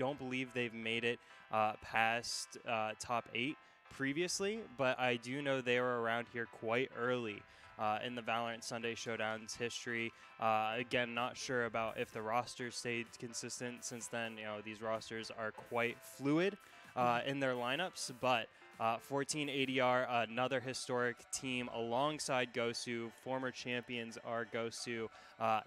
don't believe they've made it past top 8 previously, but I do know they were around here quite early in the Valorant Sunday Showdown's history. Again, not sure about if the roster stayed consistent since then. You know, these rosters are quite fluid in their lineups, but 14 ADR, another historic team alongside Gosu. Former champions are Gosu,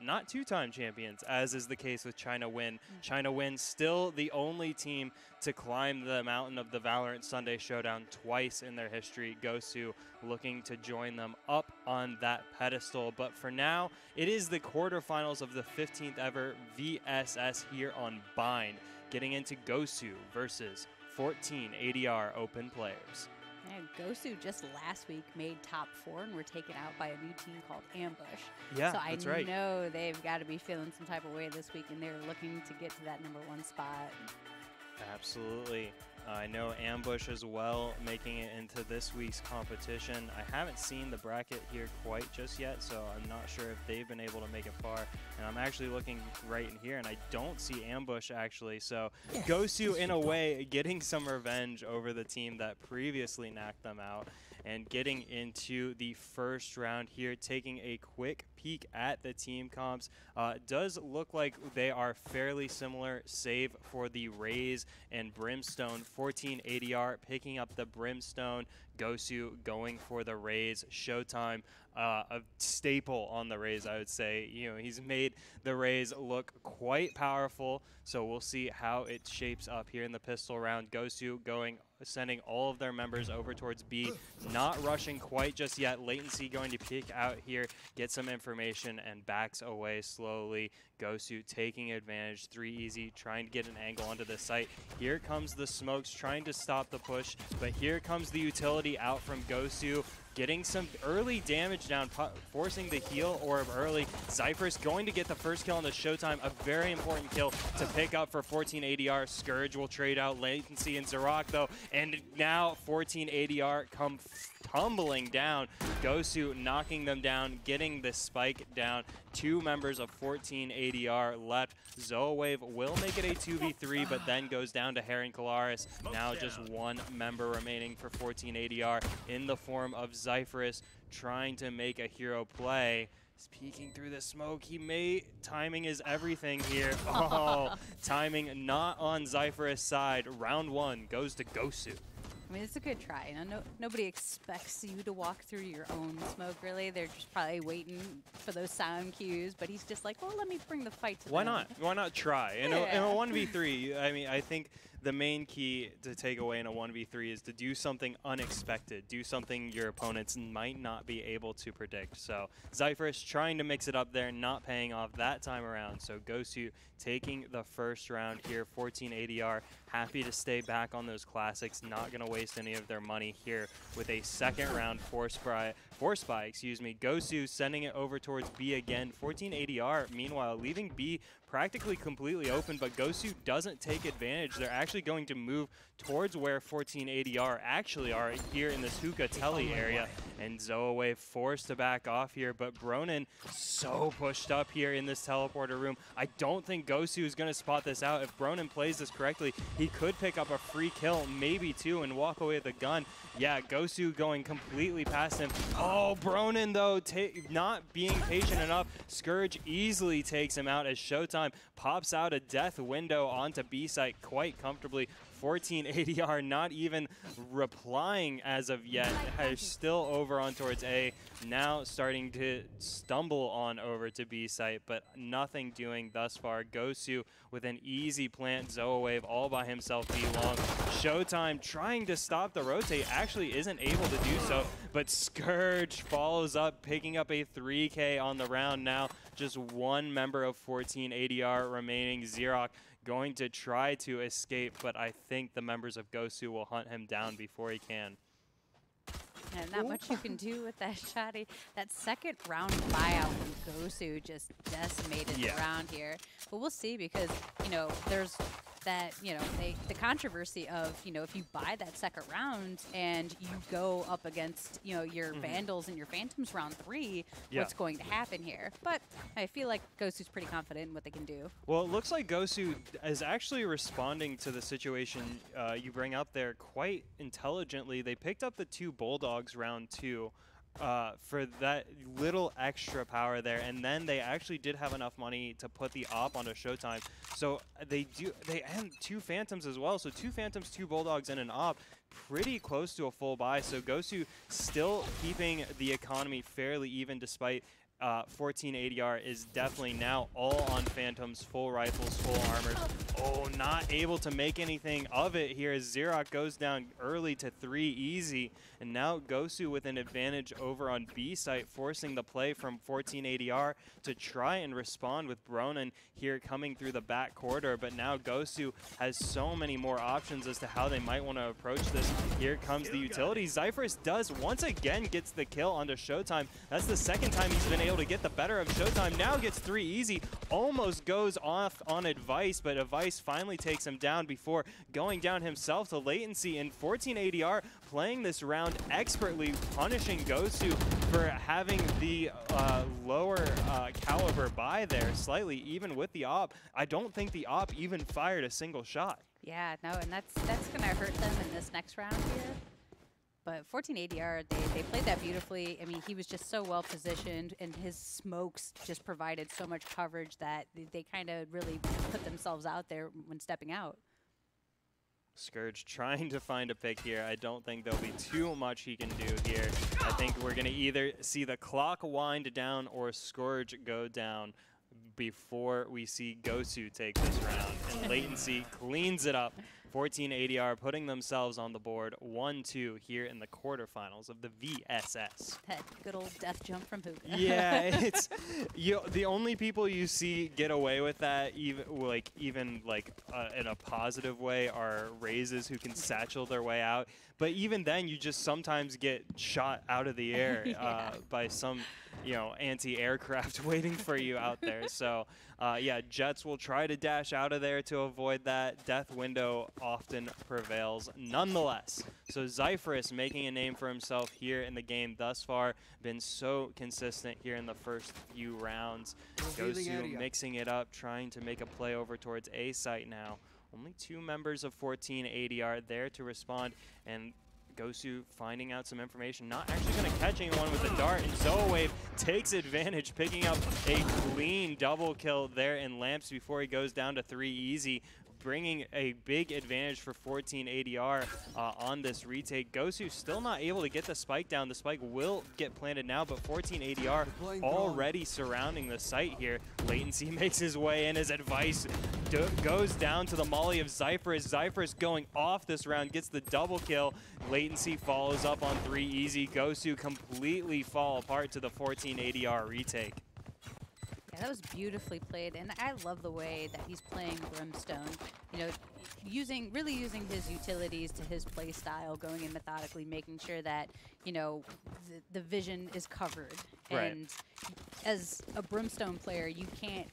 not two-time champions, as is the case with China Win. China Win still the only team to climb the mountain of the Valorant Sunday Showdown twice in their history. Gosu looking to join them up on that pedestal. But for now, it is the quarterfinals of the 15th ever VSS here on Bind, getting into Gosu versus 14 ADR open players. And Gosu just last week made top 4 and were taken out by a new team called Ambush. Yeah, so that's I right. know they've got to be feeling some type of way this week, and they're looking to get to that #1 spot. Absolutely. I know Ambush as well, making it into this week's competition. I haven't seen the bracket here quite just yet, so I'm not sure if they've been able to make it far. And I'm actually looking right in here, and I don't see Ambush actually. So Gosu, in a way, getting some revenge over the team that previously knocked them out, and getting into the first round here, taking a quick peek at the team comps. Does look like they are fairly similar, save for the Raze and Brimstone. 14 ADR picking up the Brimstone, Gosu going for the Raze. Showtime, a staple on the Raze, I would say. You know, he's made the Raze look quite powerful, so we'll see how it shapes up here in the pistol round. Gosu sending all of their members over towards B, not rushing quite just yet. Latency going to peek out here, get some information, and backs away slowly. Gosu taking advantage, 3 easy, trying to get an angle onto the site. Here comes the smokes, trying to stop the push, but here comes the utility out from Gosu, getting some early damage down, forcing the heal orb early. Zyphers going to get the first kill on the Showtime, a very important kill to pick up for 14 ADR. Scourge will trade out Latency and Zarok though, and now 14 ADR come tumbling down. Gosu knocking them down, getting the spike down. 2 members of 14 ADR left. Zoawave will make it a 2v3, but then goes down to Herring Kalaris. Now just 1 member remaining for 14 ADR in the form of Zyphorus, trying to make a hero play. He's peeking through the smoke. Timing is everything here. Oh, timing not on Zyphorus' side. Round 1 goes to Gosu. I mean, it's a good try. You know, nobody expects you to walk through your own smoke, really. They're just probably waiting for those sound cues, but he's just like, well, let me bring the fight to them. Why not? Why not try? In a 1v3, I mean, I think the main key to take away in a 1v3 is to do something unexpected, do something your opponents might not be able to predict. So Zyphorus trying to mix it up there, not paying off that time around. So Gosu taking the first round here. 14 ADR happy to stay back on those classics, not going to waste any of their money here with a second round force spy, Gosu sending it over towards B again. 14 ADR, meanwhile, leaving B practically completely open, but Gosu doesn't take advantage. They're actually going to move towards where 14 ADR actually are here in this Hookah Telly area, and Zoawave forced to back off here, but Bronin so pushed up here in this teleporter room. I don't think Gosu is going to spot this out. If Bronin plays this correctly, he could pick up a free kill, maybe 2, and walk away with a gun. Yeah, Gosu going completely past him. Oh, Bronin, though, not being patient enough. Scourge easily takes him out as Showtime pops out a death window onto B site quite comfortably. 14 ADR not even replying as of yet. Is still over on towards A. Now starting to stumble on over to B site, but nothing doing thus far. Gosu with an easy plant. Zoawave all by himself B long. Showtime trying to stop the rotate, actually isn't able to do so, but Scourge follows up, picking up a 3K on the round now. Just 1 member of 14 ADR remaining. Xerox going to try to escape, but I think the members of Gosu will hunt him down before he can. And not much you can do with that shot. That second round buyout from Gosu just decimated the round here. But we'll see, because, you know, there's that, you know, the controversy of, you know, if you buy that second round and you go up against, you know, your Vandals and your Phantoms round 3, what's going to happen here? But I feel like Gosu's pretty confident in what they can do. Well, it looks like Gosu is actually responding to the situation you bring up there quite intelligently. They picked up the 2 Bulldogs round 2. For that little extra power there, and then they actually did have enough money to put the op onto Showtime. So they and 2 Phantoms as well. So 2 Phantoms, 2 Bulldogs, and an op, pretty close to a full buy. So Gosu still keeping the economy fairly even, despite 14 ADR is definitely now all on Phantoms, full rifles, full armors. Oh, not able to make anything of it here as Xerox goes down early to 3 easy. And now Gosu with an advantage over on B site, forcing the play from 14 ADR to try and respond with Bronin here coming through the back corridor. But now Gosu has so many more options as to how they might want to approach this. Here comes the utility. Zyphorus does once again gets the kill onto Showtime. That's the second time he's been able to get the better of Showtime. Now gets 3 easy, almost goes off on Advice, but Advice finally takes him down before going down himself to latency. And 14 ADR playing this round expertly, punishing Gosu for having the lower caliber buy there slightly, even with the op. I don't think the op even fired a single shot. Yeah, no, and that's going to hurt them in this next round here. But 14 ADR, they played that beautifully. I mean, he was just so well positioned, and his smokes just provided so much coverage that they kind of really put themselves out there when stepping out. Scourge trying to find a pick here. I don't think there'll be too much he can do here. I think we're going to either see the clock wind down or Scourge go down before we see Gosu take this round. And Latency cleans it up. 14 ADR putting themselves on the board 1-2 here in the quarterfinals of the VSS. That good old death jump from Hookah. Yeah, it's the only people you see get away with that, even in a positive way, are Razes who can satchel their way out. But even then, you just sometimes get shot out of the air by some anti-aircraft waiting for you out there. So yeah, Jets will try to dash out of there to avoid that. Death window often prevails nonetheless. So Zyphorus making a name for himself here in the game thus far, been so consistent here in the first few rounds. Gosu mixing it up, trying to make a play over towards A site now. Only 2 members of 14 ADR there to respond, and Gosu finding out some information, not actually going to catch anyone with a dart, and Zoawave takes advantage, picking up a clean double kill there in Lamps before he goes down to 3 easy, bringing a big advantage for 14 ADR on this retake. Gosu still not able to get the spike down. The spike will get planted now, but 14 ADR already surrounding the site here. Latency makes his way in as Advice goes down to the molly of Zyphorus. Zyphorus going off this round, gets the double kill. Latency follows up on 3 easy. Gosu completely fall apart to the 14 ADR retake. Yeah, that was beautifully played, and I love the way that he's playing Brimstone. You know, really using his utilities to his play style, going in methodically, making sure that, you know, the vision is covered. Right. And as a Brimstone player, you can't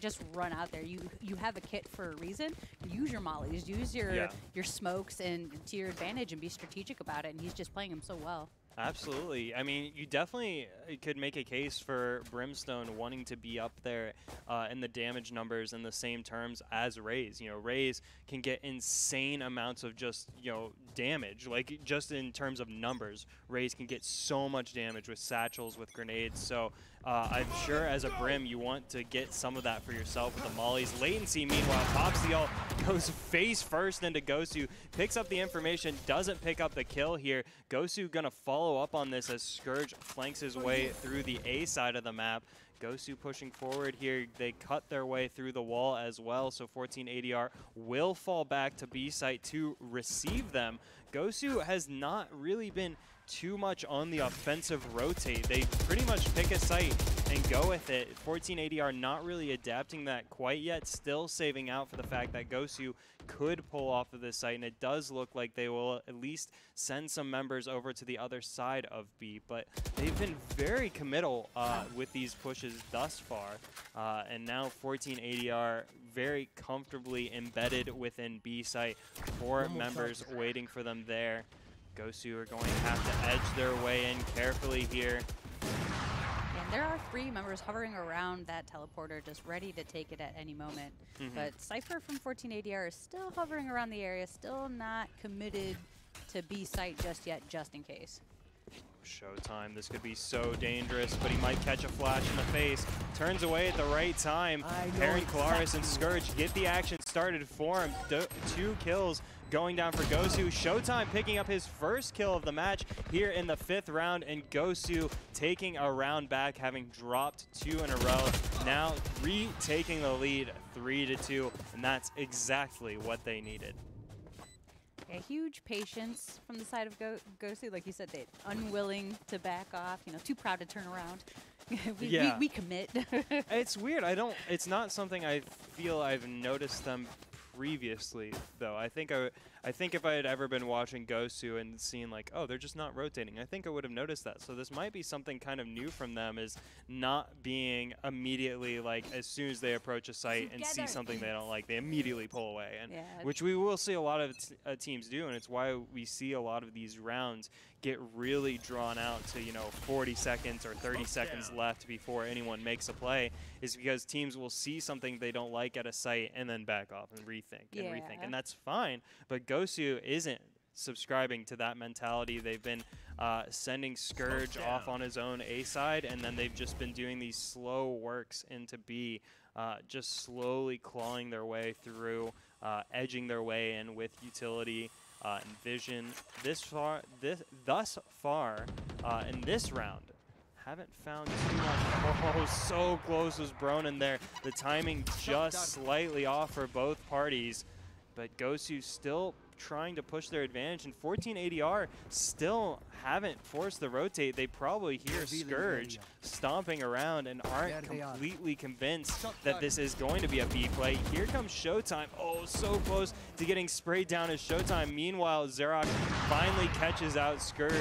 just run out there. You have a kit for a reason. Use your mollies, use your smokes and to your advantage, and be strategic about it. And he's just playing them so well. Absolutely. I mean, you definitely could make a case for Brimstone wanting to be up there in the damage numbers in the same terms as Raze. You know, Raze can get insane amounts of just, damage. Like, just in terms of numbers, Raze can get so much damage with satchels, with grenades. So I'm sure as a Brim, you want to get some of that for yourself with the mollies. Latency, meanwhile, pops the ult, goes face first into Gosu, picks up the information, doesn't pick up the kill here. Gosu gonna follow up on this as Scourge flanks his way through the A side of the map. Gosu pushing forward here. They cut their way through the wall as well, so 14 ADR will fall back to B site to receive them. Gosu has not really been too much on the offensive rotate. They pretty much pick a site and go with it. 14 ADR not really adapting that quite yet, still saving out for the fact that Gosu could pull off of this site, and it does look like they will at least send some members over to the other side of B, but they've been very committal with these pushes thus far, and now 14 ADR very comfortably embedded within B site, 4 members waiting for them there. Gosu are going to have to edge their way in carefully here. And there are 3 members hovering around that teleporter, just ready to take it at any moment. But Cypher from 14 ADR is still hovering around the area, still not committed to B site just yet, just in case. Showtime, this could be so dangerous, but he might catch a flash in the face. Turns away at the right time. Perrin, Kalaris, and Scourge get the action started for him. 2 kills going down for Gosu. Showtime picking up his first kill of the match here in the 5th round, and Gosu taking a round back, having dropped 2 in a row. Now retaking the lead 3-2, and that's exactly what they needed. A huge patience from the side of Gosu, like you said, they unwilling to back off, you know, too proud to turn around. we commit. It's weird. It's not something I feel I've noticed them previously, though. I think if I had ever been watching Gosu and seen like, oh, they're just not rotating, I think I would have noticed that. So this might be something kind of new from them, is not being immediately like, as soon as they approach a site and see something they don't like, they immediately pull away, and which we will see a lot of teams do, and it's why we see a lot of these rounds get really drawn out to, you know, 40 seconds or 30 seconds left before anyone makes a play, is because teams will see something they don't like at a site and then back off and rethink and rethink, and that's fine. But Gosu isn't subscribing to that mentality. They've been sending Scourge off on his own A side, and then they've just been doing these slow works into B, just slowly clawing their way through, edging their way in with utility and vision. Thus far in this round, haven't found too much. Oh, so close was Bronin there. The timing just slightly off for both parties, but Gosu still trying to push their advantage, and 14 ADR still haven't forced the rotate. They probably hear Scourge stomping around and aren't completely convinced that this is going to be a B play. Here comes Showtime. Oh, so close to getting sprayed down as Showtime. Meanwhile, Xerac finally catches out Scourge,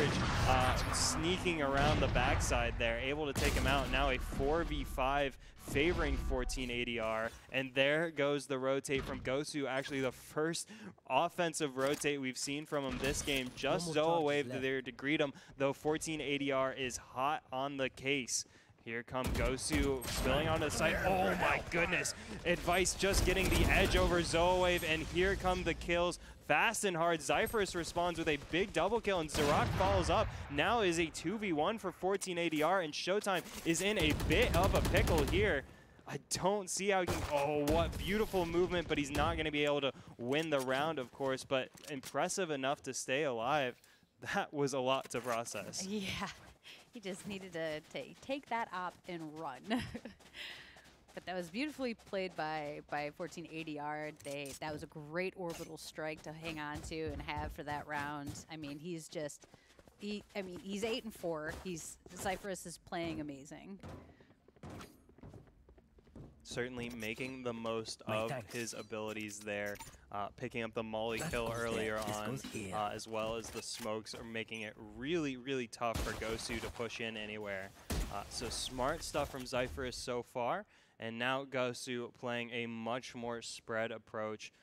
sneaking around the backside there, able to take him out. Now a 4v5 favoring 14 ADR, and there goes the rotate from Gosu. Actually, the first offensive rotate we've seen from him this game. Just Zoa wave there to greet him, though 14 ADR is hot on the case. Here come Gosu spilling onto the site. Oh my goodness. Advice just getting the edge over Zoa wave, and here come the kills. Fast and hard. Zyphorus responds with a big double kill, and Xerac follows up. Now is a 2v1 for 14 ADR, and Showtime is in a bit of a pickle here. I don't see how he can, oh, what beautiful movement, but he's not going to be able to win the round, of course, but impressive enough to stay alive. That was a lot to process. Yeah, he just needed to take that op and run. But that was beautifully played by 14 ADR. That was a great orbital strike to hang on to and have for that round. I mean, he's 8-4. Zyphorus is playing amazing. Certainly making the most of his abilities there, picking up the molly kill earlier on, as well as the smokes are making it really, really tough for Gosu to push in anywhere. So smart stuff from Zyphorus so far. And now Gosu playing a much more spread approach.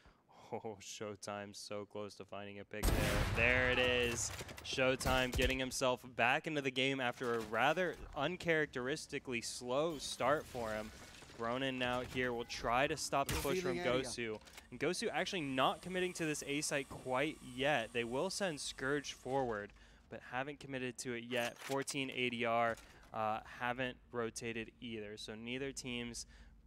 Oh, Showtime so close to finding a pick there. There it is. Showtime getting himself back into the game after a rather uncharacteristically slow start for him. Bronin now here will try to stop the push from Gosu. And Gosu actually not committing to this A site quite yet. They will send Scourge forward, but haven't committed to it yet. 14 ADR. Haven't rotated either, so neither team's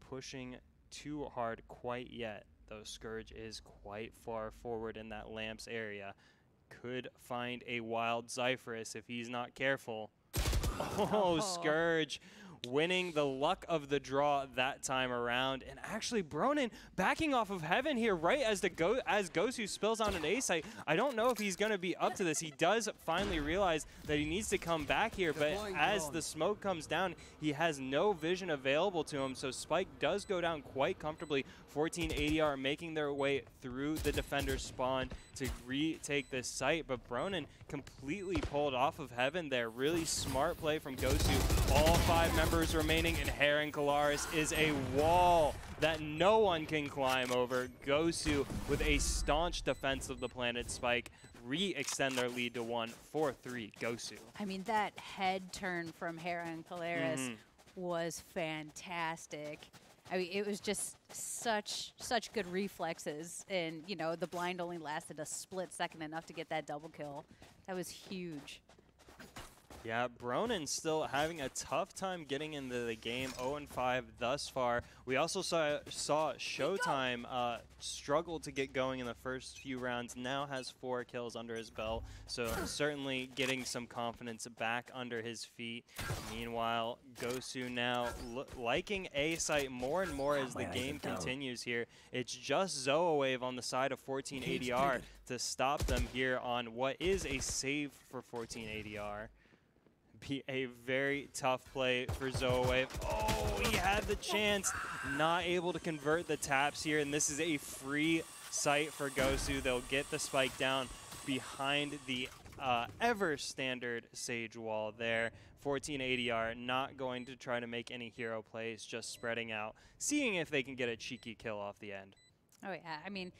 pushing too hard quite yet, though Scourge is quite far forward in that lamps area. Could find a wild Zyphorus if he's not careful. Oh, Scourge winning the luck of the draw that time around. And actually, Bronin backing off of Heaven here right as Gosu spills on an A site. I don't know if he's going to be up to this. He does finally realize that he needs to come back here, but as the smoke comes down, he has no vision available to him, so Spike does go down quite comfortably. 14 ADR making their way through the defender's spawn to retake this site, but Bronin completely pulled off of Heaven there. Really smart play from Gosu. All 5 members remaining, and Heron Kalaris is a wall that no one can climb over. Gosu with a staunch defense of the planet Spike re-extend their lead to 1, 4-3 Gosu. I mean, that head turn from Heron Kalaris was fantastic. I mean, it was just such good reflexes, and you know, the blind only lasted a split second, enough to get that double kill. That was huge. Yeah, Bronin still having a tough time getting into the game, 0-5 thus far. We also saw Showdown struggle to get going in the first few rounds, now has 4 kills under his belt, so certainly getting some confidence back under his feet. Meanwhile, Gosu now liking A site more and more as the game continues here. It's just Zoa Wave on the side of 14 ADR to stop them here on what is a save for 14 ADR. Be a very tough play for Zoa Wave. Oh, he had the chance, not able to convert the taps here, and this is a free site for Gosu. They'll get the spike down behind the ever standard Sage wall there. 14 ADR not going to try to make any hero plays, just spreading out, seeing if they can get a cheeky kill off the end. Oh yeah, I mean,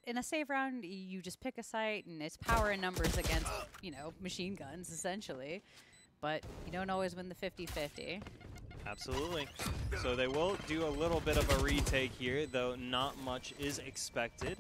in a save round, you just pick a site, and it's power in numbers against, you know, machine guns, essentially. But you don't always win the 50-50. Absolutely. So they will do a little bit of a retake here, though not much is expected.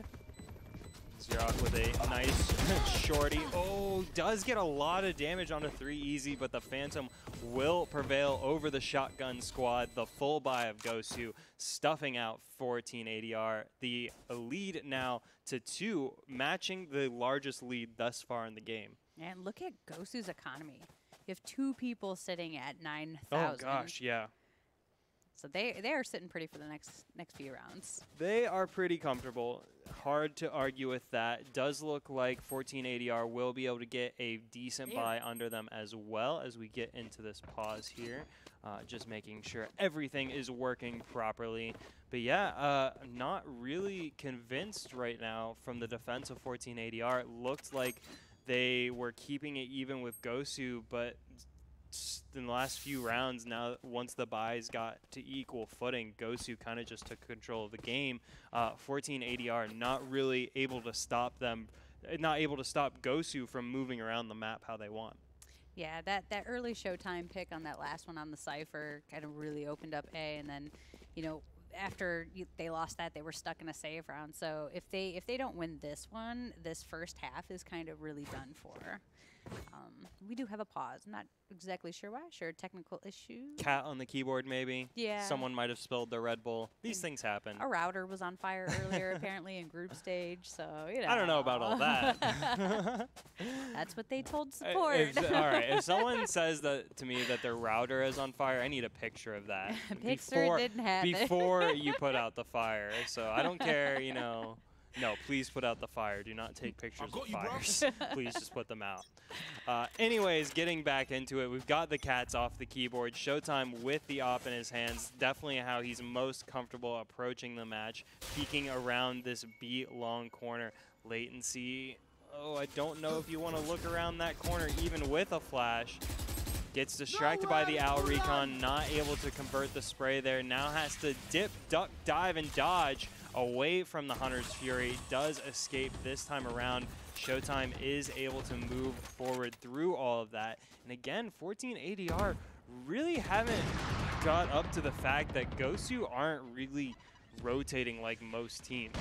Xerox with a nice shorty. Oh, does get a lot of damage on a 3 easy, but the Phantom will prevail over the shotgun squad. The full buy of Gosu stuffing out 14 ADR. The lead now to 2, matching the largest lead thus far in the game. And look at Gosu's economy. You have 2 people sitting at 9,000. Oh gosh, yeah. So they are sitting pretty for the next few rounds. They are pretty comfortable. Hard to argue with that. Does look like 14 ADR will be able to get a decent buy under them as well as we get into this pause here. Just making sure everything is working properly. But yeah, not really convinced right now from the defense of 14 ADR. It looked like they were keeping it even with Gosu, but in the last few rounds now, once the buys got to equal footing, Gosu kind of just took control of the game. 14 ADR not really able to stop them, not able to stop Gosu from moving around the map how they want. Yeah, that early Showtime pick on that last one on the Cypher kind of really opened up A, and then, you know, after they lost that, they were stuck in a save round. So if they don't win this one, this first half is kind of really done for. We do have a pause. I'm not exactly sure why. Sure, technical issue. Cat on the keyboard, maybe. Yeah. Someone might have spilled their Red Bull. These things happen. A router was on fire earlier, apparently, in group stage. So, you know. I don't know about all that. That's what they told support. All right. If someone says that to me that their router is on fire, I need a picture of that. Before you put out the fire. So I don't care, you know. No, please put out the fire. Do not take pictures of fires. Please just put them out. Anyways, getting back into it, we've got the cats off the keyboard. Showtime with the op in his hands. Definitely how he's most comfortable approaching the match. Peeking around this B-long corner. Latency. Oh, I don't know if you want to look around that corner even with a flash. Gets distracted by the owl recon. Not able to convert the spray there. Now has to dip, duck, dive, and dodge away from the Hunter's Fury. Does escape this time around. Showtime is able to move forward through all of that. And again, 14 ADR really haven't got up to the fact that Gosu aren't really rotating like most teams.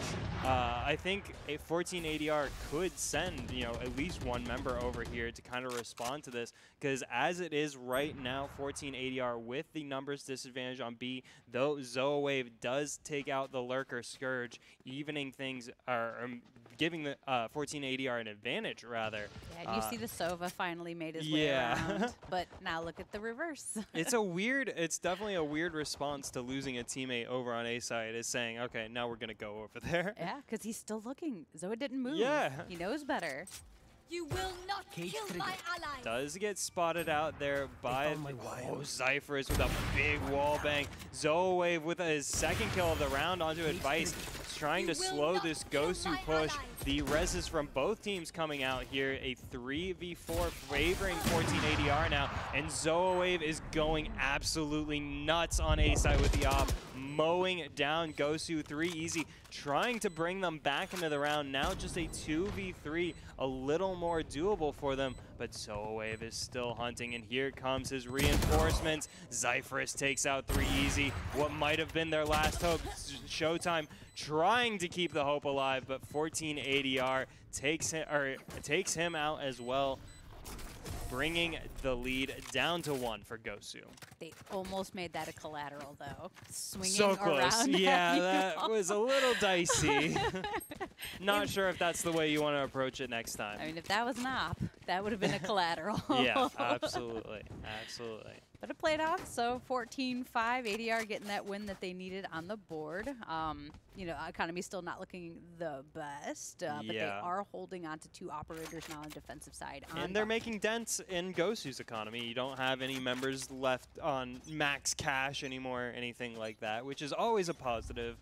I think a 14 ADR could send, you know, at least one member over here to kind of respond to this, because as it is right now, 14 ADR with the numbers disadvantage on B, though Zoa Wave does take out the Lurker Scourge, evening things, or giving the 14 ADR an advantage, rather. Yeah, and you see the Sova finally made his way around, but now look at the reverse. It's definitely a weird response to losing a teammate over on A side, is saying, okay, now we're going to go over there. Yeah, because he's still looking. Zoa didn't move. Yeah. He knows better. You will not kill my ally. Does get spotted out there by Zyphorus with a big wall bang. Zoa Wave with his second kill of the round onto Advice, trying to slow this Gosu push. The reses from both teams coming out here. A 3v4 favoring 14 ADR now. And Zoa Wave is going absolutely nuts on A side with the op, mowing down Gosu 3 easy, trying to bring them back into the round. Now just a 2v3, a little more doable for them, but Zoa Wave is still hunting, and here comes his reinforcements. Zyphorus takes out 3 easy, what might have been their last hope. Showdown trying to keep the hope alive, but 14 ADR takes him out as well, bringing the lead down to 1 for Gosu. They almost made that a collateral, though. Swinging so close. around. Yeah, that was a little dicey. Not sure if that's the way you want to approach it next time. I mean, if that was an op, that would have been a collateral. Yeah, absolutely. Absolutely. But it played off, so 14-5, ADR getting that win that they needed on the board. You know, economy still not looking the best, but they are holding on to 2 operators now on the defensive side. And they're making dents in Gosu's economy. You don't have any members left on max cash anymore, anything like that, which is always a positive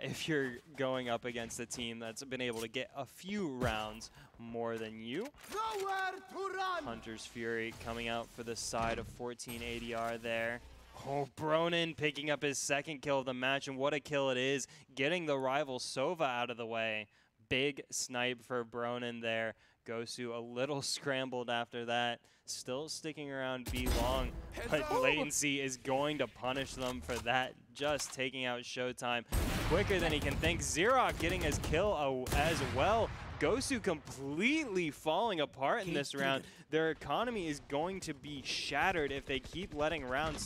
if you're going up against a team that's been able to get a few rounds more than you. Nowhere to run. Hunter's Fury coming out for the side of 14 ADR there. Oh, Bronin picking up his second kill of the match, and what a kill it is, getting the rival Sova out of the way. Big snipe for Bronin there. Gosu a little scrambled after that, still sticking around B long, but latency is going to punish them for that, just taking out Showdown quicker than he can think. Xerox getting his kill as well. Gosu completely falling apart in this round. Their economy is going to be shattered if they keep letting rounds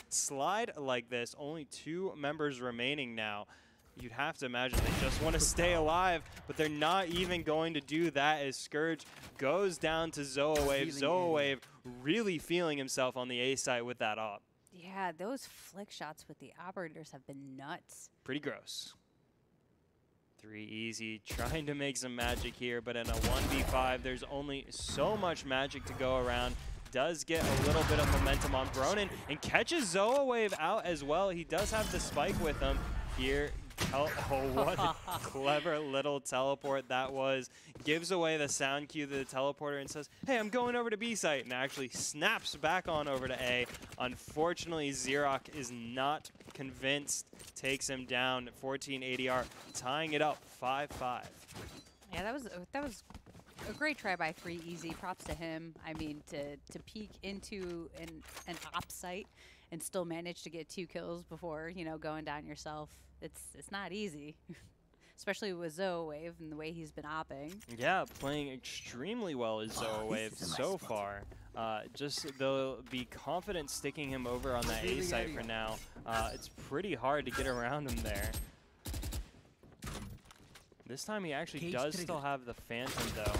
slide like this. Only 2 members remaining now. You'd have to imagine they just want to stay alive, but they're not even going to do that as Scourge goes down to Zoa Wave. Zoa Wave really feeling himself on the A side with that op. Yeah, those flick shots with the operators have been nuts. Pretty gross. 3 easy, trying to make some magic here, but in a 1v5, there's only so much magic to go around. Does get a little bit of momentum on Bronin and catches Zoa Wave out as well. He does have the spike with him here. Oh, what a clever little teleport that was. Gives away the sound cue to the teleporter and says, hey, I'm going over to B site, and actually snaps back on over to A. Unfortunately, Xerox is not convinced, takes him down. 14 ADR tying it up 5-5. Yeah, that was a great try by 3 easy. Props to him. I mean, to peek into an op site and still manage to get 2 kills before, you know, going down yourself. It's not easy, especially with Zoa Wave and the way he's been opping. Yeah, playing extremely well as Zoa Wave so far. Just they'll be confident sticking him over on the A site for now. It's pretty hard to get around him there. This time he actually does still have the Phantom though.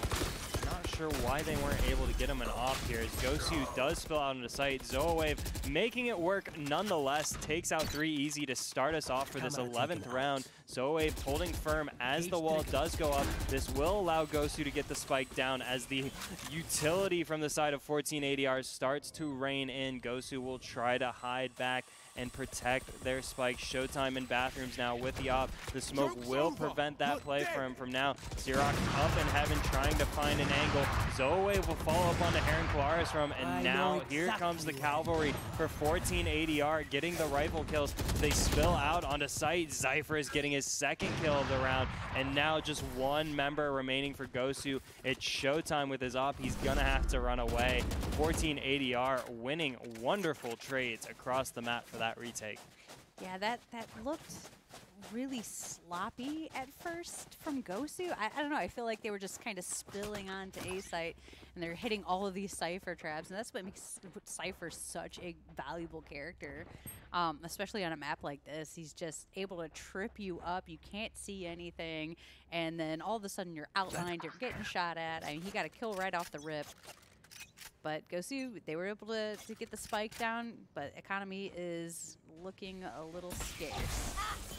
Not sure why they weren't able to get him an off here, as Gosu does spill out into sight. Zoa Wave making it work nonetheless, takes out 3 easy to start us off for this 11th round. Zoa Wave holding firm as the wall does go up. This will allow Gosu to get the spike down as the utility from the side of 14 ADR starts to rein in. Gosu will try to hide back and protect their spike. Showdown in bathrooms now with the op. The smoke will prevent that play for him from now. Xerox up in heaven trying to find an angle. Zoa Wave will follow up on the Heron Colaris from him, and now here comes the cavalry for 14 ADR getting the rifle kills. They spill out onto site. Zypher is getting his second kill of the round, and now just 1 member remaining for Gosu. It's Showdown with his op. He's gonna have to run away. 14 ADR winning wonderful trades across the map for that retake. Yeah, that looked really sloppy at first from Gosu. I don't know. I feel like they were just kind of spilling onto A site, and they're hitting all of these Cypher traps, and that's what makes Cypher such a valuable character, especially on a map like this. He's just able to trip you up. You can't see anything, and then all of a sudden you're outlined. You're getting shot at. I mean, he got a kill right off the rip. But Gosu, they were able to get the spike down, but economy is looking a little scarce.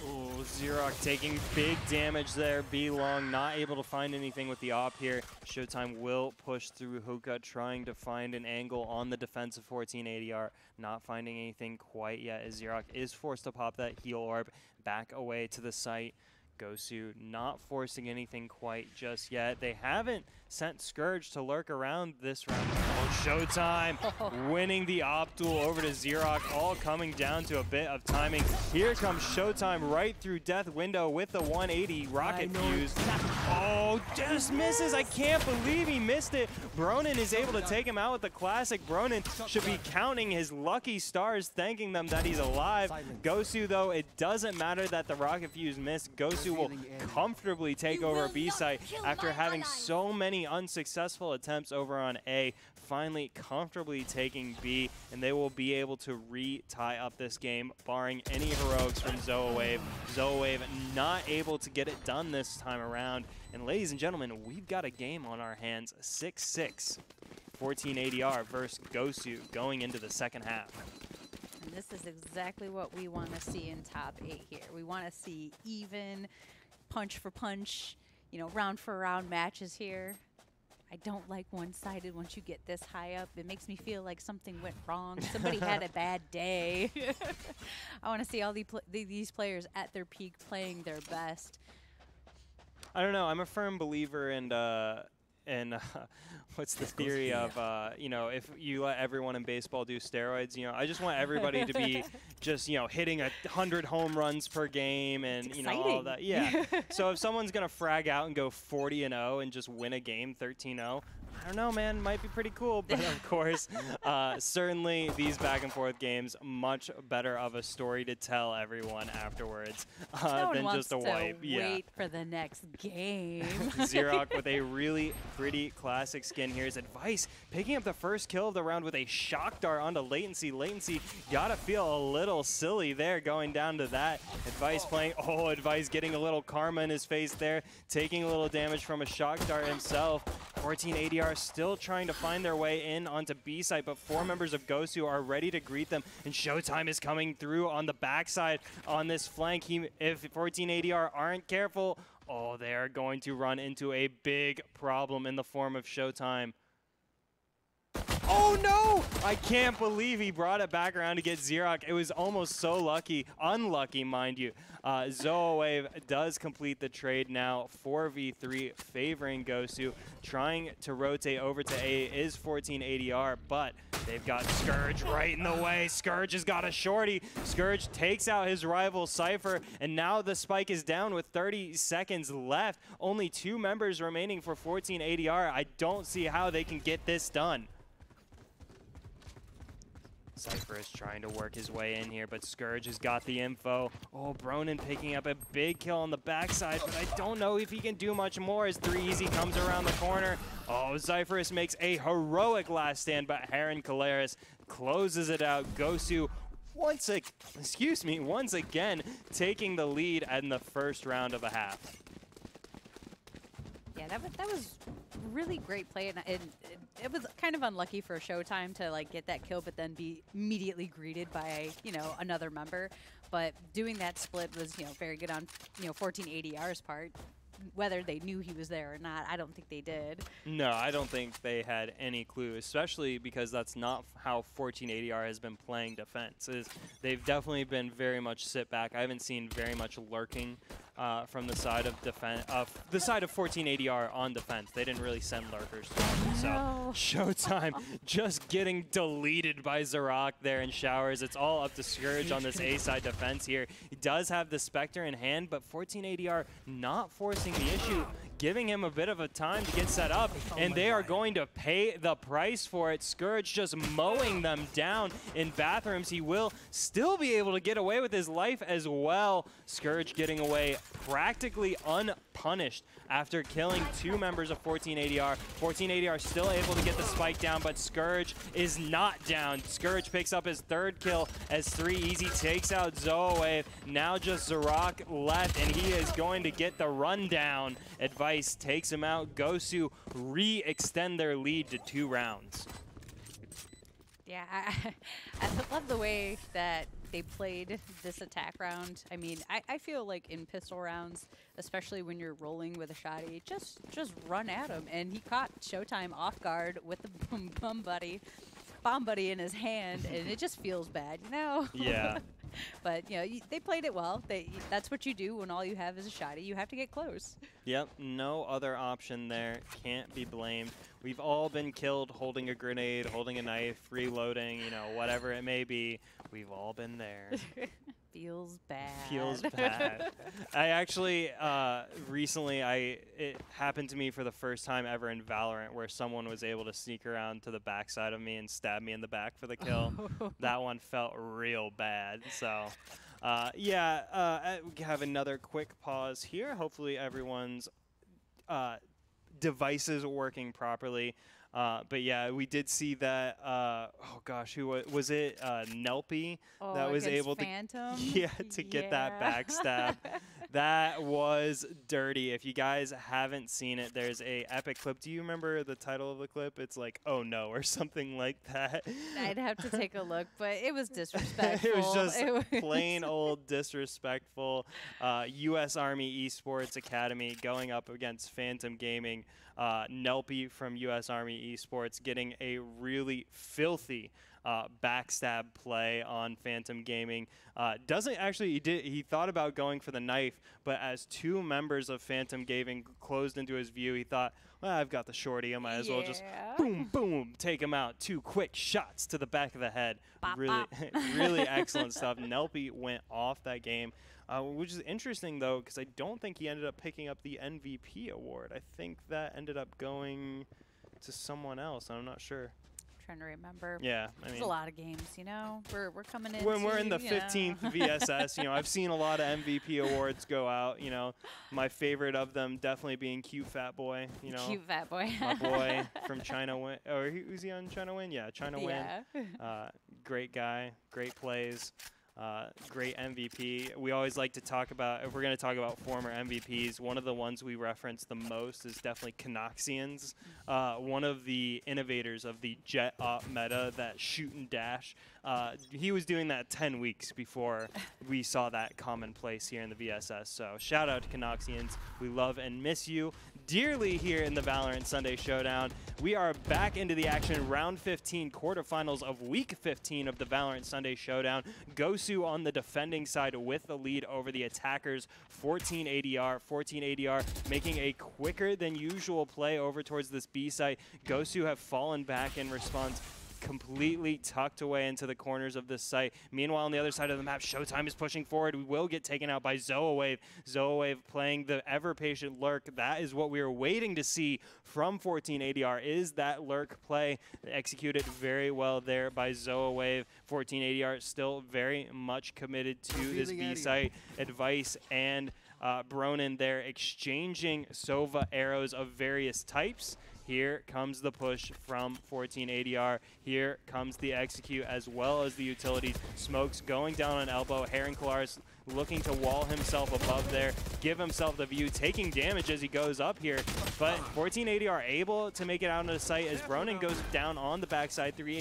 Oh, Xerox taking big damage there. B long, not able to find anything with the op here. Showtime will push through Hookah, trying to find an angle on the defensive 14 ADR. Not finding anything quite yet, as Xerox is forced to pop that heal orb back away to the site. Gosu not forcing anything quite just yet. They haven't sent Scourge to lurk around this round. Oh, Showtime winning the op duel over to Xerox, all coming down to a bit of timing. Here comes Showtime right through Death Window with the 180 rocket fuse. Oh, just misses. I can't believe he missed it. Bronin is able to take him out with the classic. Bronin should be counting his lucky stars, thanking them that he's alive. Gosu, though, it doesn't matter that the rocket fuse missed. Gosu will comfortably take over B site after having so many unsuccessful attempts over on A, finally comfortably taking B, and they will be able to re-tie up this game, barring any heroics from Zoawave. Zoawave not able to get it done this time around. And ladies and gentlemen, we've got a game on our hands, 6-6. 14 ADR versus Gosu going into the second half. And this is exactly what we want to see in top 8 here. We want to see even punch for punch, you know, round for round matches here. I don't like one-sided once you get this high up. It makes me feel like something went wrong. Somebody had a bad day. I want to see all these players at their peak playing their best. I don't know. I'm a firm believer in what's the theory of, you know, if you let everyone in baseball do steroids, you know, I just want everybody to be just, you know, hitting 100 home runs per game and, you know, all that. Yeah. So if someone's going to frag out and go 40-0 and just win a game 13-0, I don't know, man. Might be pretty cool. But, of course, certainly these back-and-forth games, much better of a story to tell everyone afterwards than just a wipe. Wait for the next game. Xerox with a really pretty classic skin here. Is Advice picking up the first kill of the round with a shock dart onto Latency. Latency gotta feel a little silly there going down to that. Advice playing, oh, Advice getting a little karma in his face there, taking a little damage from a shock dart himself. 14 ADR still trying to find their way in onto B site, but 4 members of Gosu are ready to greet them, and Showtime is coming through on the backside on this flank. If 14 ADR aren't careful, oh, they are going to run into a big problem in the form of Showtime. Oh no! I can't believe he brought it back around to get Xerox. It was almost so lucky, unlucky, mind you. Zoawave does complete the trade now, 4v3 favoring Gosu. Trying to rotate over to A is 14 ADR, but they've got Scourge right in the way. Scourge has got a shorty. Scourge takes out his rival Cypher, and now the spike is down with 30 seconds left. Only 2 members remaining for 14 ADR. I don't see how they can get this done. Cypher is trying to work his way in here, but Scourge has got the info. Oh, Bronin picking up a big kill on the backside, but I don't know if he can do much more as 3easy comes around the corner. Oh, Zyphorus makes a heroic last stand, but Heron Kalaris closes it out. Gosu once again taking the lead in the first round of a half. Yeah, that was really great play, and it was kind of unlucky for Showtime to like get that kill, but then be immediately greeted by, you know, another member. But doing that split was, you know, very good on, you know, 14 ADR's part. Whether they knew he was there or not, I don't think they did. No, I don't think they had any clue, especially because that's not how 14 ADR has been playing defense. They've definitely been very much sit back. I haven't seen very much lurking from the side of the side of 14 ADR on defense. They didn't really send lurkers to them. So Showtime just getting deleted by Xerox there in showers. It's all up to Scourge on this A side defense here. He does have the Spectre in hand, but 14 ADR not forcing the issue. giving him a bit of a time to get set up, and they are going to pay the price for it. Scourge just mowing them down in bathrooms. He will still be able to get away with his life as well. Scourge getting away practically unpunished after killing 2 members of 14 ADR. 14 ADR still able to get the spike down, but Scourge is not down. Scourge picks up his 3rd kill as 3easy takes out Zoawave. Now just Zarok left, and he is going to get the rundown. Advice takes him out. Gosu re-extend their lead to 2 rounds. Yeah, I love the way that they played this attack round. I mean, I feel like in pistol rounds, especially when you're rolling with a shotty, just run at him. And he caught Showtime off guard with the bomb buddy in his hand, and it just feels bad, you know? Yeah. But, you know, they played it well. That's what you do when all you have is a shotty. You have to get close. Yep, no other option there. Can't be blamed. We've all been killed holding a grenade, holding a knife, reloading, you know, whatever it may be. We've all been there. Feels bad. Feels bad. I actually, recently, it happened to me for the first time ever in Valorant, where someone was able to sneak around to the backside of me and stab me in the back for the kill. That one felt real bad. So, yeah, we have another quick pause here. Hopefully everyone's devices are working properly. But yeah, we did see that, oh gosh, who was it? Nelpy that was able Phantom? to get that backstab. That was dirty. If you guys haven't seen it, there's a epic clip. Do you remember the title of the clip? It's like, oh no, or something like that. I'd have to take a look, but it was disrespectful. It was just plain old disrespectful. U.S. Army Esports Academy going up against Phantom Gaming. Nelpy from U.S. Army Esports getting a really filthy backstab play on Phantom Gaming. Doesn't actually, he thought about going for the knife, but as 2 members of Phantom Gaming closed into his view, he thought, well, I've got the shorty, I might as well just boom, boom, take him out. 2 quick shots to the back of the head. Bop, really, bop. really excellent stuff. Nelpy went off that game. Which is interesting, though, because I don't think he ended up picking up the MVP award. I think that ended up going to someone else. I'm not sure. Trying to remember. Yeah, I There's mean, a lot of games, you know. We're coming in. when we're in the 15th VSS, you know, I've seen a lot of MVP awards go out. You know, my favorite of them definitely being Cute Fat Boy. You know, Cute Fat Boy. my boy from China Win. Or who's he on China Win? Yeah, China Win. Great guy, great plays. Great MVP. We always like to talk about, if we're going to talk about former MVPs, one of the ones we reference the most is definitely Canoxians. One of the innovators of the jet op meta, that shoot and dash. He was doing that 10 weeks before we saw that commonplace here in the VSS. So shout out to Canoxians. We love and miss you dearly here in the Valorant Sunday Showdown. We are back into the action, round 15, quarterfinals of week 15 of the Valorant Sunday Showdown. Gosu on the defending side with the lead over the attackers, 14 ADR. 14 ADR making a quicker than usual play over towards this B site. Gosu have fallen back in response, completely tucked away into the corners of this site. Meanwhile, on the other side of the map, Showtime is pushing forward. We will get taken out by Zoawave. Zoawave playing the ever-patient lurk. That is what we are waiting to see from 14 ADR, is that lurk play executed very well there by Zoawave. 14 ADR still very much committed to this B site. Advice and Bronin there exchanging Sova arrows of various types. Here comes the push from 14 ADR. Here comes the execute as well as the utilities. Smokes going down on elbow. Heron Kalaris looking to wall himself above there, give himself the view, taking damage as he goes up here. But 14 ADR able to make it out into the site as Bronin goes down on the backside. 3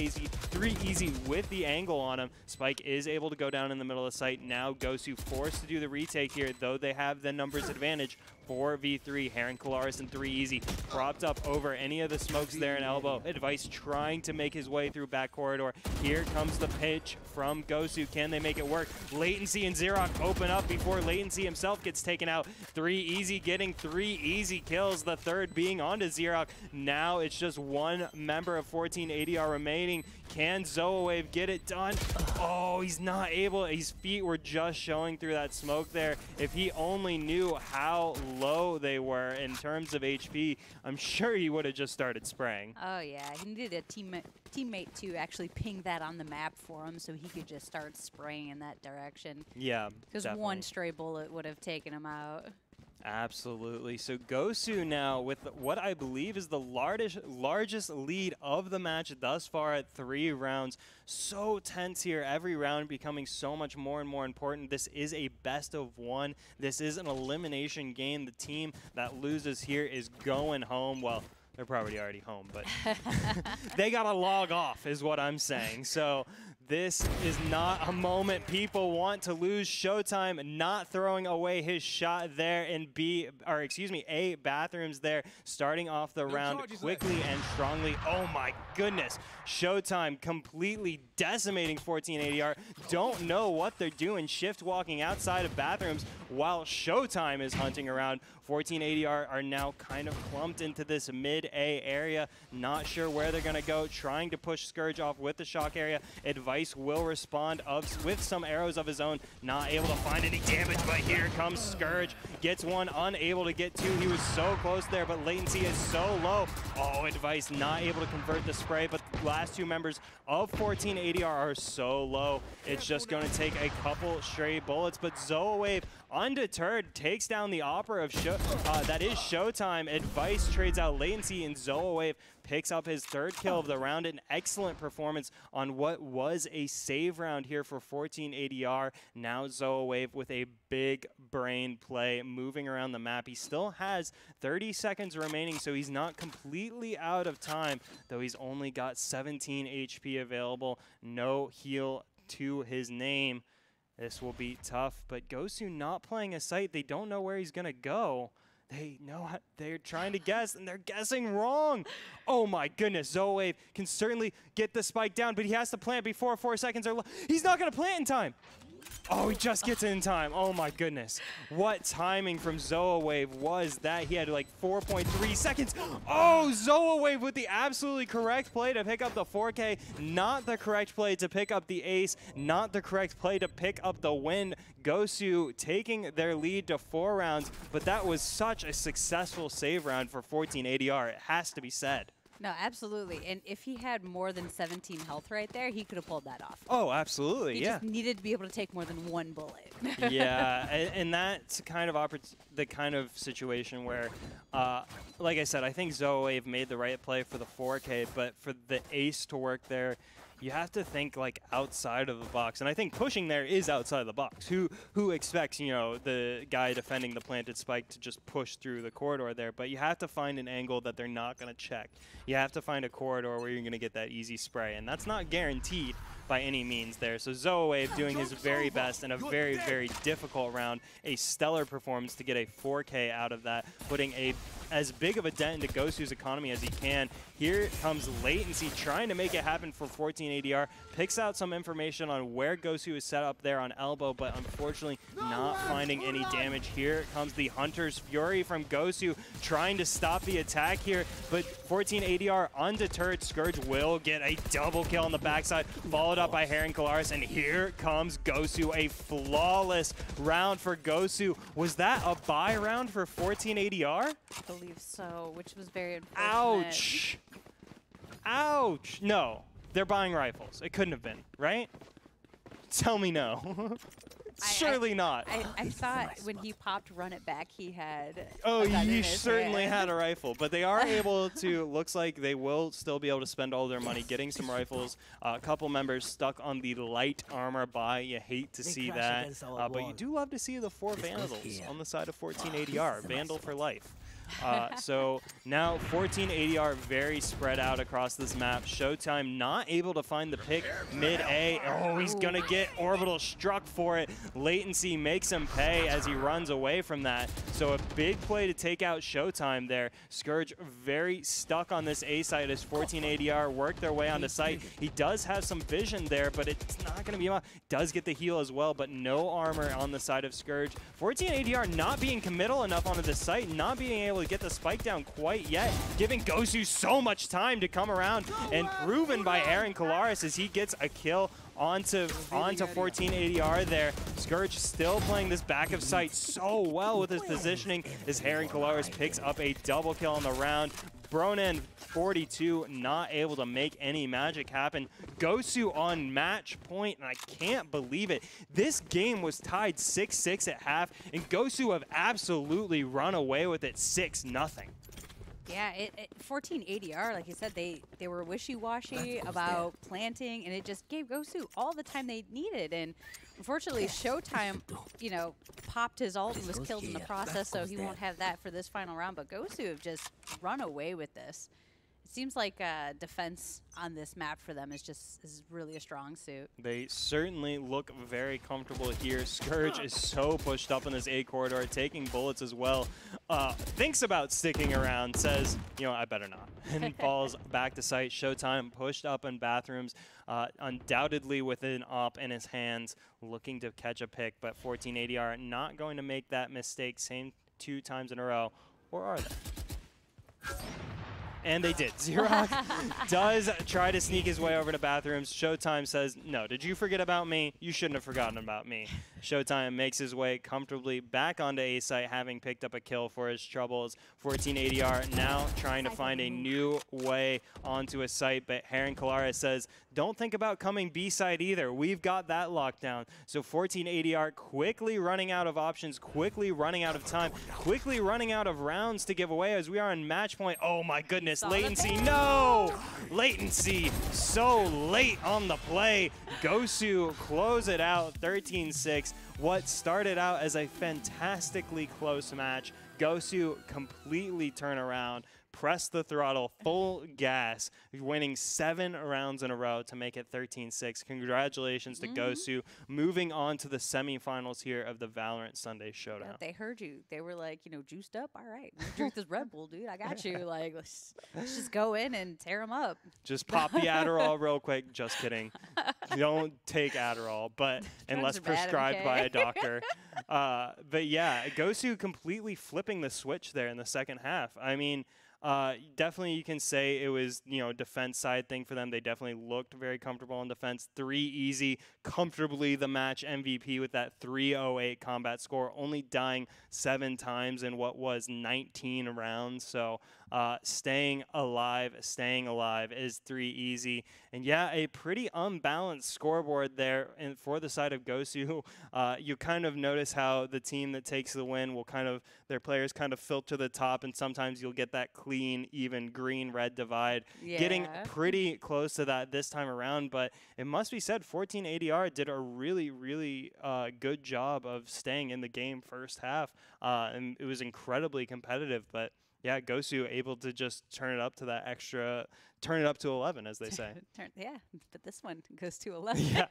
easy with the angle on him. Spike is able to go down in the middle of the site. Now Gosu forced to do the retake here, though they have the numbers advantage. 4v3, Heron Kalaris and 3 easy. Propped up over any of the smokes there in elbow. Advice trying to make his way through back corridor. Here comes the pitch from Gosu. Can they make it work? Latency and Xerox open up before Latency himself gets taken out. 3 easy getting 3 easy kills, the third being onto Xerox. Now it's just one member of 14 ADR remaining. Can Zoa get it done? Oh, he's not able. His feet were just showing through that smoke there. If he only knew how low they were in terms of HP, I'm sure he would have just started spraying. Oh yeah, he needed a teammate to actually ping that on the map for him so he could just start spraying in that direction. Yeah, because one stray bullet would have taken him out. Absolutely. So Gosu now with what I believe is the largest lead of the match thus far at 3 rounds. So tense here, every round becoming so much more and more important. This is a best of 1. This is an elimination game. The team that loses here is going home. Well, they're probably already home, but they got to log off is what I'm saying. So this is not a moment people want to lose. Showtime not throwing away his shot there in A bathrooms there, starting off the round quickly and strongly. Oh my goodness. Showtime completely decimating 14 ADR. Don't know what they're doing. Shift walking outside of bathrooms while Showtime is hunting around. 14 ADR are now kind of clumped into this mid-A area. Not sure where they're going to go. Trying to push Scourge off with the shock area. Advice will respond with some arrows of his own. Not able to find any damage, but here comes Scourge. Gets one, unable to get 2. He was so close there, but latency is so low. Oh, Advice not able to convert the spray, but the last 2 members of 14 ADR are so low. It's just going to take a couple stray bullets, but Zoa undeterred takes down the Opera of that is Showtime. Advice trades out latency, and Zoa picks up his 3rd kill of the round. An excellent performance on what was a save round here for 14 ADR. Now Zoa with a big brain play moving around the map. He still has 30 seconds remaining, so he's not completely out of time, though he's only got 17 HP available. No heal to his name. This will be tough, but Gosu not playing a site. They don't know where he's going to go. They know they're trying to guess, and they're guessing wrong. Oh my goodness, Zoa can certainly get the spike down, but he has to plant before 4 seconds are He's not going to plant in time. Oh, he just gets it in time. Oh my goodness. What timing from Zoa was that? He had like 4.3 seconds. Oh, Zoa with the absolutely correct play to pick up the 4K. Not the correct play to pick up the ace. Not the correct play to pick up the win. Gosu taking their lead to 4 rounds, but that was such a successful save round for 14 ADR. It has to be said. No, absolutely. And if he had more than 17 health right there, he could have pulled that off. Oh, absolutely, he just needed to be able to take more than 1 bullet. Yeah, and that's kind of the kind of situation where, like I said, I think Zoa made the right play for the 4K, but for the ace to work there, you have to think like outside of the box, and I think pushing there is outside of the box. Who expects, you know, the guy defending the planted spike to just push through the corridor there? But you have to find an angle that they're not going to check. You have to find a corridor where you're going to get that easy spray, and that's not guaranteed by any means there. So Zoa doing his very best in a very, very difficult round. A stellar performance to get a 4K out of that, putting as big of a dent into Gosu's economy as he can. Here comes latency trying to make it happen for 14 ADR. Picks out some information on where Gosu is set up there on elbow, but unfortunately not finding any damage. Here comes the Hunter's Fury from Gosu trying to stop the attack here, but 14 ADR undeterred. Scourge will get a double kill on the backside, followed up by Heron Kalaris, and here comes Gosu. A flawless round for Gosu. Was that a buy round for 14 ADR? I believe so, which was very unfortunate. Ouch. Ouch. No, they're buying rifles. It couldn't have been, right? Tell me no. Surely not. I thought when he popped Run It Back, he had he certainly had a rifle, but they are able to, looks like they will still be able to spend all their money getting some rifles. A couple members stuck on the light armor buy. You hate to see that, but you do love to see the 4 Vandals on the side of 14 ADR. Vandal for life. So now 14 ADR very spread out across this map. Showtime not able to find the pick mid-A. Oh, he's going to get orbital struck for it. Latency makes him pay as he runs away from that. So a big play to take out Showtime there. Scourge very stuck on this A site as 14 ADR work their way onto site. He does have some vision there, but it's not going to be enough. Does get the heal as well, but no armor on the side of Scourge. 14 ADR not being committal enough onto the site, not being able to get the spike down quite yet, giving Gosu so much time to come around, and proven by Aaron Kalaris as he gets a kill onto 14 ADR there. Scourge still playing this back of sight so well with his positioning as Aaron Kalaris picks up a double kill on the round. Bronan 42 not able to make any magic happen. Gosu on match point, and I can't believe it. This game was tied 6-6 at half, and Gosu have absolutely run away with it 6-0. Yeah, 14 ADR, like you said, they were wishy-washy about planting, and it just gave Gosu all the time they needed. And unfortunately, Showtime, you know, popped his ult and was killed in the process, so he won't have that for this final round. But Gosu have just run away with this. It seems like defense on this map for them is really a strong suit. They certainly look very comfortable here. Scourge is so pushed up in this A corridor, taking bullets as well. Thinks about sticking around, says, you know, I better not, and falls back to site. Showtime pushed up in bathrooms, undoubtedly with an op in his hands, looking to catch a pick, but 14 ADR not going to make that mistake same 2 times in a row, or are they? And they did. Xerox does try to sneak his way over to bathrooms. Showtime says, no, did you forget about me? You shouldn't have forgotten about me. Showtime makes his way comfortably back onto A site, having picked up a kill for his troubles. 14 ADR now trying to find a new way onto a site, but Aaron Kalaris says, don't think about coming B side either. We've got that locked down. So 14 ADR quickly running out of options, quickly running out of time, quickly running out of rounds to give away as we are in match point. Oh my goodness, latency, no! Latency so late on the play. Gosu close it out, 13-6. What started out as a fantastically close match, Gosu completely turn around, press the throttle, full gas, winning 7 rounds in a row to make it 13-6. Congratulations to Gosu, moving on to the semifinals here of the Valorant Sunday Showdown. Yeah, they heard you. They were like, you know, juiced up. All right, drink this Red Bull, dude. I got you. Like, let's just go in and tear them up. Just pop the Adderall real quick. Just kidding. Don't take Adderall, but unless prescribed by a doctor. But yeah, Gosu completely flipping the switch there in the second half. I mean, definitely you can say it was, you know, defense side thing for them. They definitely looked very comfortable in defense. 3 easy, comfortably the match MVP with that 308 combat score, only dying 7 times in what was 19 rounds. So staying alive is 3 easy. And yeah, a pretty unbalanced scoreboard there. And for the side of Gosu, you kind of notice how the team that takes the win will kind of, their players kind of filter to the top, and sometimes you'll get that clean, even green-red divide. Yeah. Getting pretty close to that this time around, but it must be said, 14 ADR did a really, really good job of staying in the game first half, and it was incredibly competitive, but yeah, Gosu able to just turn it up to that extra, turn it up to 11, as they say. Yeah, but this one goes to 11. Yeah,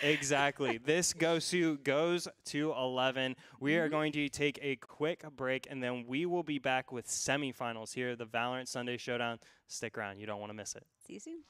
exactly. This Gosu goes to 11. We are going to take a quick break, and then we will be back with semifinals here, the Valorant Sunday Showdown. Stick around. You don't want to miss it. See you soon.